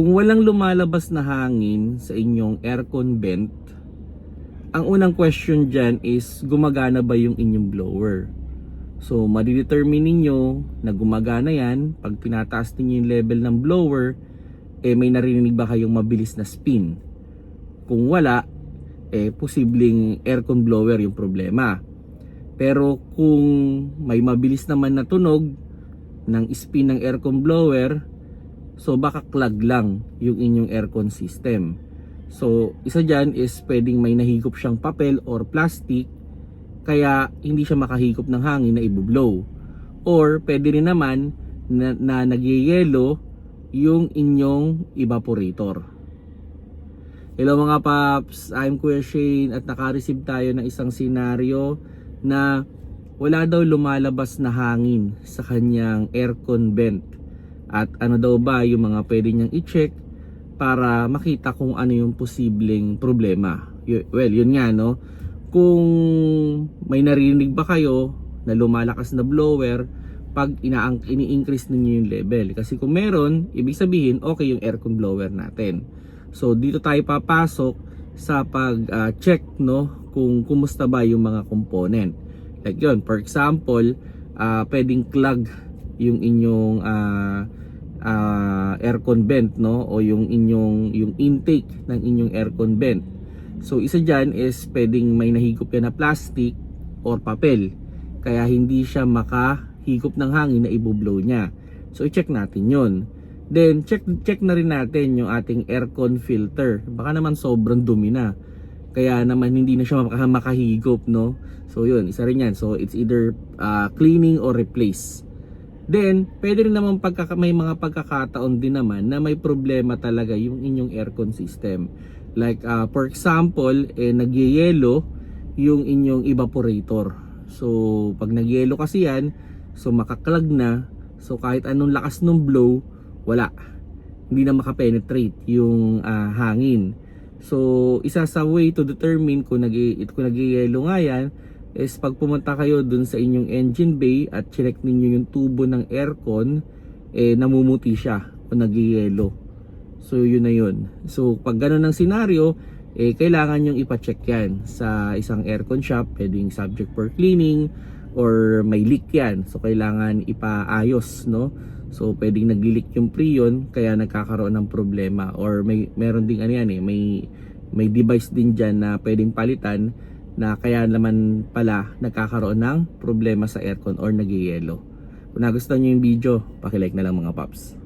Kung walang lumalabas na hangin sa inyong aircon vent, ang unang question dyan is gumagana ba yung inyong blower? So madidetermine ninyo na gumagana yan pag tinataas ninyo yung level ng blower, may narinig ba kayong mabilis na spin? Kung wala, posibleng aircon blower yung problema. Pero kung may mabilis naman na tunog ng spin ng aircon blower, so baka clog lang yung inyong aircon system. So isa dyan is pwedeng may nahigop siyang papel or plastic, kaya hindi siya makahigop ng hangin na ibublow. Or pwede rin naman na nagyayelo yung inyong evaporator. Hello mga paps, I'm Kuya Shane at naka-receive tayo ng isang senaryo na wala daw lumalabas na hangin sa kanyang aircon vent. At ano daw ba yung mga pwede niyang i-check para makita kung ano yung posibleng problema. Well, yun nga no. Kung may narinig ba kayo na lumalakas na blower pag ini-increase ninyo yung level. Kasi kung meron, ibig sabihin okay yung aircon blower natin. So dito tayo papasok sa pag-check no kung kumusta ba yung mga component. Like yun, for example, pwedeng clog yung inyong aircon vent no o yung intake ng inyong aircon vent. So isa diyan is pwedeng may nahigop yan na plastic or papel kaya hindi siya makahigop ng hangin na ibublow niya. So i-check natin 'yon. Then check na rin natin yung ating aircon filter. Baka naman sobrang dumi na. Kaya naman hindi na siya makahigop no. So yun, isa rin yan. So it's either cleaning or replace. Then, pwede rin naman may mga pagkakataon din naman na may problema talaga yung inyong aircon system. Like, for example, nagyayelo yung inyong evaporator. So, pag nagyelo kasi yan, so makaklag na. So, kahit anong lakas ng blow, wala. Hindi na makapenetrate yung hangin. So, isa sa way to determine kung nagyayelo nga yan, is pag pumunta kayo dun sa inyong engine bay at check ninyo yung tubo ng aircon, namumuti siya o nagyayelo. So yun na yun. So pag ganun ang senaryo, kailangan nyong ipacheck yan sa isang aircon shop. Pwedeng subject for cleaning or may leak yan. So kailangan ipaayos no. So pwedeng nagli-leak yung freon kaya nagkakaroon ng problema. Or meron ding ano yan may device din dyan na pwedeng palitan na kaya naman pala nagkakaroon ng problema sa aircon or nagyayelo. Kung nagustuhan nyo yung video, paki-like na lang mga paps.